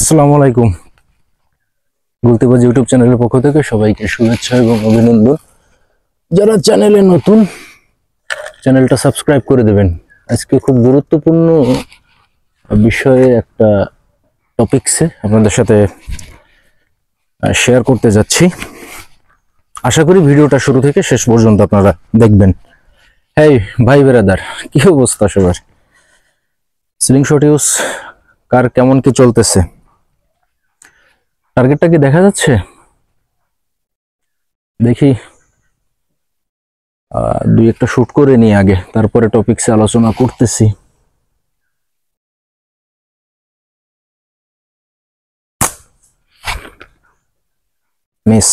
আসসালামু আলাইকুম। গুলতিবাজ ইউটিউব চ্যানেলের পক্ষ থেকে সবাইকে শুভেচ্ছা এবং অভিনন্দন। যারা চ্যানেলে নতুন, চ্যানেলটা সাবস্ক্রাইব করে দেবেন। আজকে খুব গুরুত্বপূর্ণ বিষয়ে একটা টপিকসে আপনাদের সাথে শেয়ার করতে যাচ্ছি। আশা করি ভিডিওটা শুরু থেকে শেষ পর্যন্ত আপনারা দেখবেন। হেই ভাই বেরাদার, কি অবস্থা সবার? স্লিংশট ইউজ কার কেমন কি চলতেছে? টার্গেটটা কি দেখা যাচ্ছে? দেখি দুই একটা শুট করে নিই আগে, তারপরে টপিকসে আলোচনা করতেছি। মিস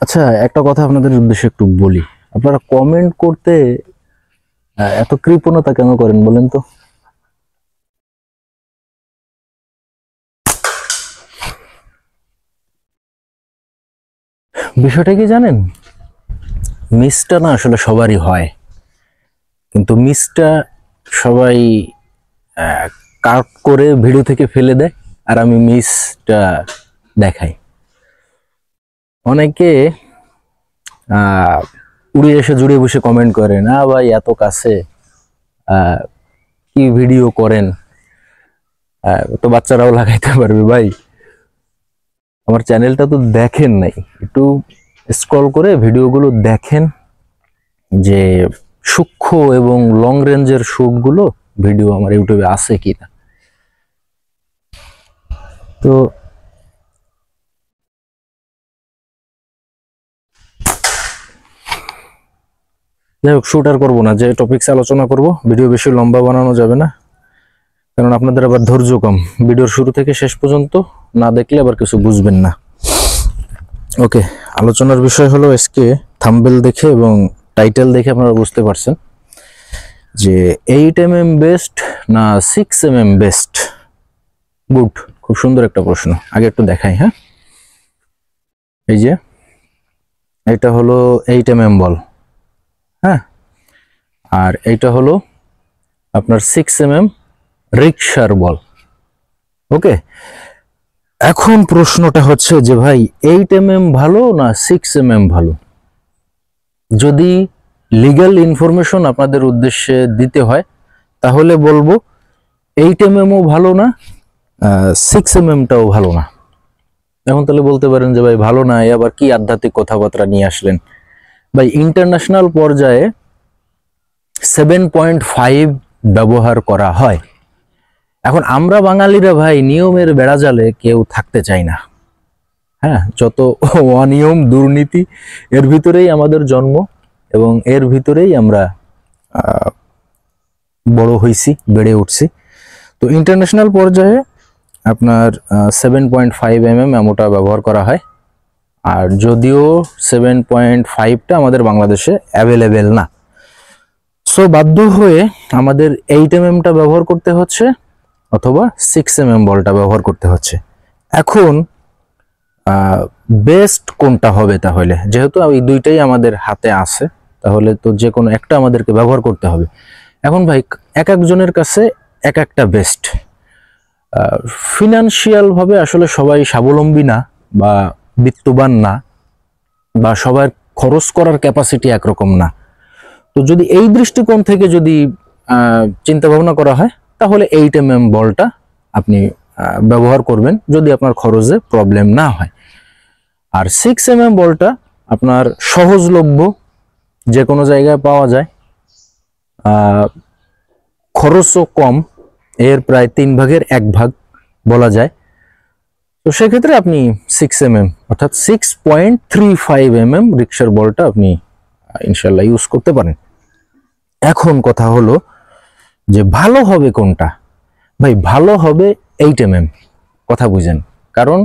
আচ্ছা, একটা কথা আপনাদের উদ্দেশ্যে একটু বলি। আপনারা কমেন্ট করতে এত কৃপণতা কেন করেন বলেন তো? বিষয়টা কি জানেন? মিসটা না আসলে সবারই হয়, কিন্তু মিসটা সবাই কাট করে ভিডিও থেকে ফেলে দেয়, আর আমি মিসটা দেখাই। অনেকে উড়ে এসে জুড়ে বসে কমেন্ট করে, না ভাই এত কাছে কি ভিডিও করেন, তো বাচ্চারাও লাগাইতে পারবে। ভাই আমার চ্যানেলটা তো দেখেন নাই, একটু স্ক্রল করে ভিডিওগুলো দেখেন যে সূক্ষ্ম এবং লং রেঞ্জের শুটগুলো ভিডিও আমার ইউটিউবে আছে কিনা। তো যাই হোক, শুট আর করবো না, যে টপিকস আলোচনা করব। ভিডিও বেশি লম্বা বানানো যাবে না, কারণ আপনাদের আবার ধৈর্য কম। ভিডিওর শুরু থেকে শেষ পর্যন্ত না দেখলে আবার কিছু বুঝবেন না। ওকে, আলোচনার বিষয় হলো, আজকে থাম্বনেল দেখে এবং টাইটেল দেখে আপনারা বুঝতে পারছেন যে 8mm বেস্ট না 6mm বেস্ট। গুড, খুব সুন্দর একটা প্রশ্ন। আগে একটু দেখাই। হ্যাঁ, এই যে এটা হলো 8mm বল, হ্যাঁ, আর এইটা হলো আপনার 6mm রিক্সার বল। ওকে, এখন প্রশ্নটা হচ্ছে যে ভাই 8mm ভালো না 6mm ভালো? যদি লিগ্যাল ইনফরমেশন আপনাদের উদ্দেশ্যে দিতে হয় তাহলে বলবো 8mmও ভালো না, 6mmটাও ভালো না। এখন তাহলে বলতে পারেন যে ভাই ভালো না, আবার কি আধ্যাত্মিক কথাবার্তা নিয়ে আসলেন? ভাই ইন্টারন্যাশনাল পর্যায়ে 7.5 ব্যবহার করা হয়। এখন আমরা বাঙালিরা ভাই নিয়মের বেড়াজালে কেউ থাকতে চাই না। হ্যাঁ, যত অনিয়ম দুর্নীতি এর ভিতরেই আমাদের জন্ম, এবং এর ভিতরেই আমরা বড় হইছি, বেড়ে উঠছি। তো ইন্টারন্যাশনাল পর্যায়ে আপনার 7.5mm এমনটা ব্যবহার করা হয়। আর যদিও 7.5টা আমাদের বাংলাদেশে অ্যাভেলেবেল না, সো বাধ্য হয়ে আমাদের 8mmটা ব্যবহার করতে হচ্ছে, অথবা 6mm বলটা ব্যবহার করতে হচ্ছে। এখন বেস্ট কোনটা হবে? তাহলে যেহেতু এই দুইটাই আমাদের হাতে আছে, তাহলে তো যে কোনো একটা আমাদেরকে ব্যবহার করতে হবে। এখন ভাই এক একজনের কাছে এক একটা বেস্ট। ফিনান্সিয়াল ভাবে আসলে সবাই স্বাবলম্বী না, বা বিত্তবান না, বা সবার খরচ করার ক্যাপাসিটি একরকম না। তো যদি এই দৃষ্টিকোণ থেকে যদি চিন্তা ভাবনা করা হয়, তাহলে 8mm বলটা আপনি ব্যবহার করবেন, যদি আপনার খরচে প্রবলেম না হয়। আর 6mm বলটা আপনার সহজলভ্য, যে কোনো জায়গায় পাওয়া যায়, খরচও কম, এর প্রায় 3/1 বলা যায়। তো সেক্ষেত্রে আপনি 6mm অর্থাৎ 6.35mm রিক্সার বলটা আপনি ইনশাল্লাহ ইউজ করতে পারেন। এখন কথা হলো যে ভালো হবে কোনটা? ভাই ভালো হবে 8mm, কথা বুঝেন, কারণ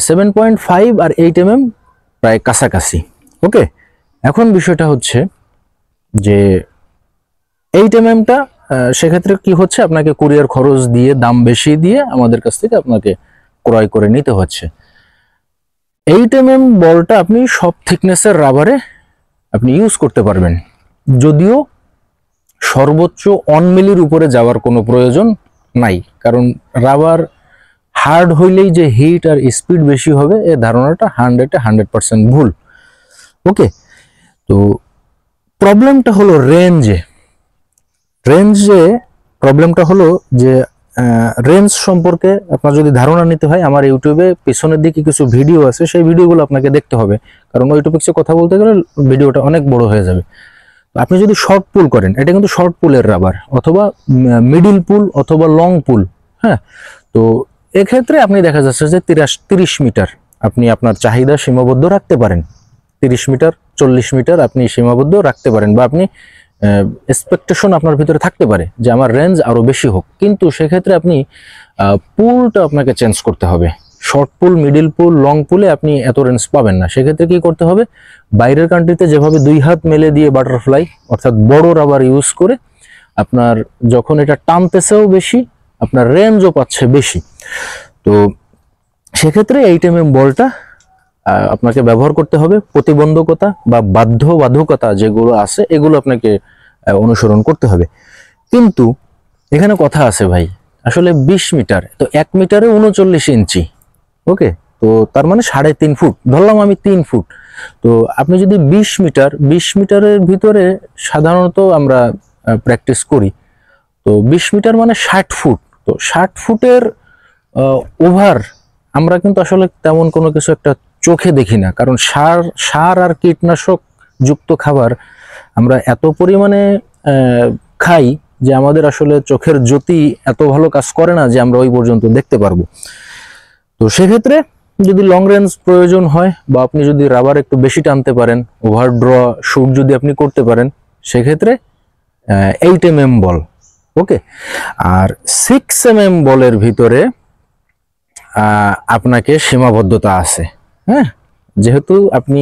7.5 আর 8mm প্রায় কাছাকাছি। ওকে, এখন বিষয়টা হচ্ছে যে 8mmটা সেক্ষেত্রে কি হচ্ছে, আপনাকে কুরিয়ার খরচ দিয়ে, দাম বেশি দিয়ে আমাদের কাছ থেকে আপনাকে ক্রয় করে নিতে হচ্ছে। 8mm বলটা আপনি সব থিকনেসের রাবারে আপনি ইউজ করতে পারবেন, যদিও সর্বোচ্চ 1 মিলির উপরে যাওয়ার কোনো প্রয়োজন নাই, কারণ রাবার হার্ড হইলেই যে হিট আর স্পিড বেশি হবে এই ধারণাটা 100% ভুল। ওকে, তো প্রবলেমটা হলো রেঞ্জে প্রবলেমটা হলো যে রেঞ্জ সম্পর্কে আপনার যদি ধারণা নিতে হয়, আমার ইউটিউবে পিছনের দিকে কিছু ভিডিও আছে, সেই ভিডিওগুলো আপনাকে দেখতে হবে, কারণ ওই টপিক্সে কথা বলতে গেলে ভিডিওটা অনেক বড় হয়ে যাবে। আপনি যদি শর্ট পুল করেন, এটা কিন্তু শর্ট পুলের রাবার, অথবা মিডিল পুল অথবা লং পুল, হ্যাঁ, তো এক্ষেত্রে আপনি দেখা যাচ্ছে যে 30 মিটার আপনি আপনার চাহিদা সীমাবদ্ধ রাখতে পারেন, 30 মিটার 40 মিটার আপনি সীমাবদ্ধ রাখতে পারেন, বা আপনি এক্সপেকটেশন আপনার ভিতরে থাকতে পারে যে আমার রেঞ্জ আরো বেশি হোক, কিন্তু সেক্ষেত্রে আপনি পুলটা আপনাকে চেঞ্জ করতে হবে। শর্ট পুল, মিডিল পুল, লং পুলে আপনি এত রেঞ্জ পাবেন না। সেক্ষেত্রে কি করতে হবে, বাইরের কান্ট্রিতে যেভাবে 2 হাত মেলে দিয়ে বাটারফ্লাই অর্থাৎ বড় রাবার ইউজ করে আপনার যখন এটা টানতেছেও বেশি, আপনার রেঞ্জও পাচ্ছে বেশি, তো সেক্ষেত্রে 8 mm বলটা আপনাকে ব্যবহার করতে হবে। প্রতিবন্ধকতা বা বাধ্যবাধকতা যেগুলো আছে এগুলো আপনাকে অনুসরণ করতে হবে। কিন্তু এখানে কথা আছে ভাই, আসলে 20 মিটার তো 1 মিটারে 39 ইঞ্চি, ওকে, তো তার মানে 3.5 ফুট, ধরলাম আমি 3 ফুট। তো আপনি যদি 20 মিটারের ভিতরে সাধারণত আমরা প্র্যাকটিস করি, তো 20 মিটার মানে 60 ফুট, তো 60 ফুটের ওভার আমরা কিন্তু আসলে তেমন কোনো কিছু একটা চোখে দেখি না, কারণ সার আর কীটনাশক যুক্ত খাবার আমরা এত পরিমাণে খাই যে আমাদের আসলে চোখের জ্যোতি এত ভালো কাজ করে না যে আমরা ওই পর্যন্ত দেখতে পারবো। তো সেক্ষেত্রে যদি লং রেঞ্জ প্রয়োজন হয়, বা আপনি যদি রাবার একটু বেশি টানতে পারেন, ওভার ড্র শুট যদি আপনি করতে পারেন, সেক্ষেত্রে 8 mm বল, ওকে। আর 6 mm বলের ভিতরে আপনাকে সীমাবদ্ধতা আছে, হ্যাঁ, যেহেতু আপনি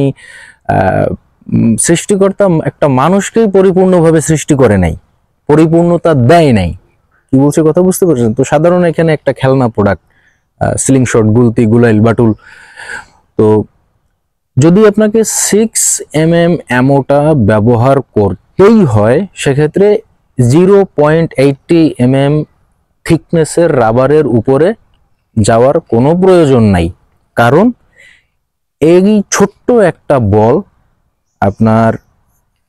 সৃষ্টিকর্তা একটা মানুষকেই পরিপূর্ণভাবে সৃষ্টি করে নাই, পরিপূর্ণতা দেয় নাই, কি বলছে কথা বুঝতে পারছেন? তো সাধারণ এখানে একটা খেলনা প্রোডাক্ট, সিলিং শট, গুলতি, গুলাইল, বাটুল, তো যদি আপনাকে 6 mm অ্যামোটা ব্যবহার করতেই হয়, সেক্ষেত্রে 0.80 mm থিকনেসের রাবারের উপরে যাওয়ার কোনো প্রয়োজন নাই, কারণ এই ছোট্ট একটা বল আপনার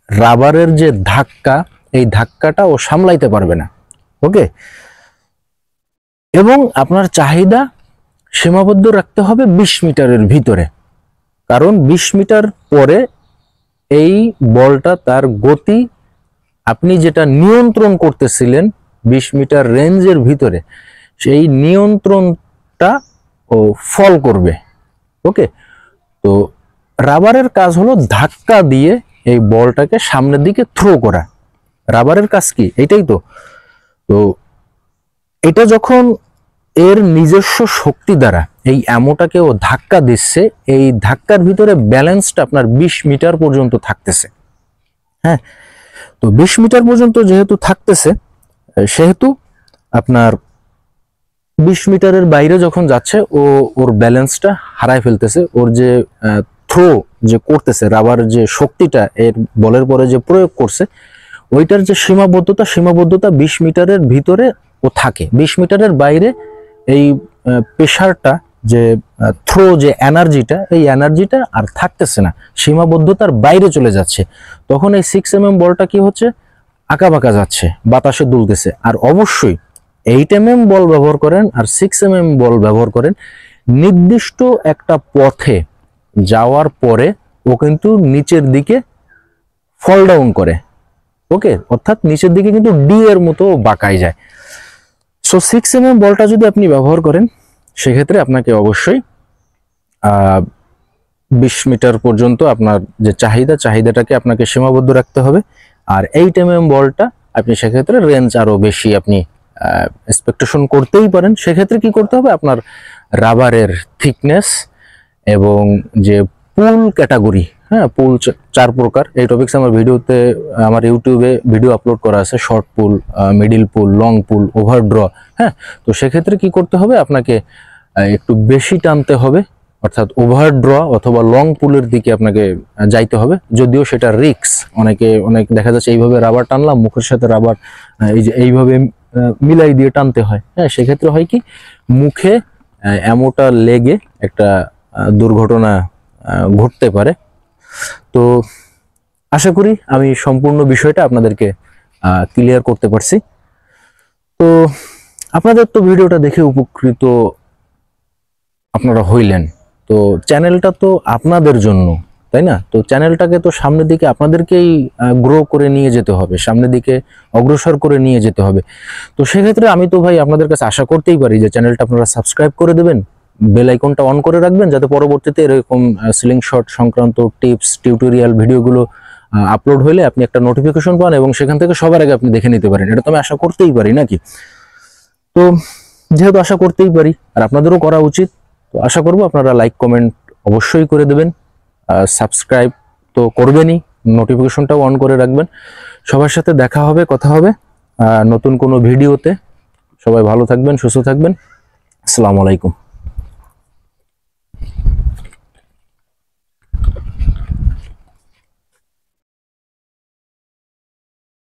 রাবারের যে ধাক্কা, এই ধাক্কাটা ও সামলাইতে পারবে না, ওকে। এবং আপনার চাহিদা সীমাবদ্ধ রাখতে হবে 20 মিটারের ভিতরে, কারণ 20 মিটার পরে এই বলটা তার গতি আপনি যেটা নিয়ন্ত্রণ করতেছিলেন 20 মিটার রেঞ্জের ভিতরে, সেই নিয়ন্ত্রণটা ও ফল করবে, ওকে। তো রাবারের কাজ হলো ধাক্কা দিয়ে এই বলটাকে সামনের দিকে থ্রো করা, রাবারের কাজ কি এটাই তো। তো এটা যখন এর নিজস্ব শক্তি দ্বারা এই অ্যামোটাকে ও ধাক্কা দিচ্ছে, এই ধাক্কার ভিতরে ব্যালেন্সটা আপনার 20 মিটার পর্যন্ত থাকতেছে, হ্যাঁ। তো 20 মিটার পর্যন্ত যেহেতু থাকতেছে, সেহেতু আপনার 20 মিটারের বাইরে যখন যাচ্ছে ওর ব্যালেন্সটা হারায় ফেলতেছে, ওর যে থ্রো যে করতেছে, রাবার যে শক্তিটা এর বলের পরে যে প্রয়োগ করছে, ওইটার যে সীমাবদ্ধতা 20 মিটারের ভিতরে ও থাকে। 20 মিটারের বাইরে এই প্রেসারটা যে থ্রো যে এনার্জিটা, এই এনার্জিটা আর থাকতেছে না, সীমাবদ্ধতার বাইরে চলে যাচ্ছে। তখন এই 6 mm বলটা কি হচ্ছে, আঁকাবাঁকা যাচ্ছে, বাতাসে দুলতেছে। আর অবশ্যই 8 mm বল ব্যবহার করেন আর 6 mm বল ব্যবহার করেন, নির্দিষ্ট একটা পথে যাওয়ার পরে ও কিন্তু নিচের দিকে ফল ডাউন করে, ওকে, অর্থাৎ নিচের দিকে কিন্তু ডি এর মতো বাঁকায় যায়। সো 6 mm বলটা যদি আপনি ব্যবহার করেন, সেক্ষেত্রে আপনাকে অবশ্যই 20 মিটার পর্যন্ত আপনার যে চাহিদাটাকে আপনাকে সীমাবদ্ধ রাখতে হবে। আর 8 mm বলটা আপনি সেক্ষেত্রে রেঞ্জ আরো বেশি আপনি এক্সপেকটেশন করতেই পারেন। সেক্ষেত্রে কি করতে হবে, আপনার রাবারের থিকনেস এবং যে পুল ক্যাটাগরি, হ্যাঁ, পুল 4 প্রকার, এই টপিকস আমার ইউটিউবে ভিডিও আপলোড করা আছে, শর্ট পুল, মিডিল পুল, লং পুল, ওভার ড্র, হ্যাঁ। তো সেক্ষেত্রে কি করতে হবে, আপনাকে একটু বেশি টানতে হবে অর্থাৎ ওভার ড্র অথবা লং পুলের দিকে আপনাকে যাইতে হবে, যদিও সেটা রিস্ক। অনেক দেখা যাচ্ছে এইভাবে রাবার টানলাম, মুখের সাথে রাবার এই যে এইভাবে মিলাই দিয়ে টানতে হয়। হ্যাঁ, সেক্ষেত্রে হয় কি মুখে এমোটা লেগে একটা দুর্ঘটনা ঘটতে পারে। তো আশা করি আমি সম্পূর্ণ বিষয়টা আপনাদেরকে ক্লিয়ার করতে পারছি। তো আপনাদের তো ভিডিওটা দেখে উপকৃত আপনারা হইলেন। তো চ্যানেলটা তো আপনাদের জন্য, তাই না? তো চ্যানেলটাকে তো সামনের দিকে আপনাদেরকেই গ্রো করে নিয়ে যেতে হবে, সামনের দিকে অগ্রসর করে নিয়ে যেতে হবে। তো সেক্ষেত্রে আমি তো ভাই আপনাদের কাছে আশা করতেই পারি যে চ্যানেলটা আপনারা সাবস্ক্রাইব করে দেবেন, বেল আইকনটা অন করে রাখবেন, যাতে পরবর্তীতে এরকম সিলিং শট সংক্রান্ত টিপস টিউটোরিয়াল ভিডিওগুলো আপলোড হলে আপনি একটা নোটিফিকেশন পান এবং সেখান থেকে সবার আগে আপনি দেখে নিতে পারেন। এটা তো আমি আশা করতেই পারি নাকি? তো যেহেতু আশা করতেই পারি আর আপনাদেরও করা উচিত, তো আশা করব আপনারা লাইক কমেন্ট অবশ্যই করে দেবেন, সাবস্ক্রাইব তো করবেনই, নোটিফিকেশনটাও অন করে রাখবেন। সবার সাথে দেখা হবে, কথা হবে নতুন কোনো ভিডিওতে। সবাই ভালো থাকবেন, সুস্থ থাকবেন। আসসালামু আলাইকুম।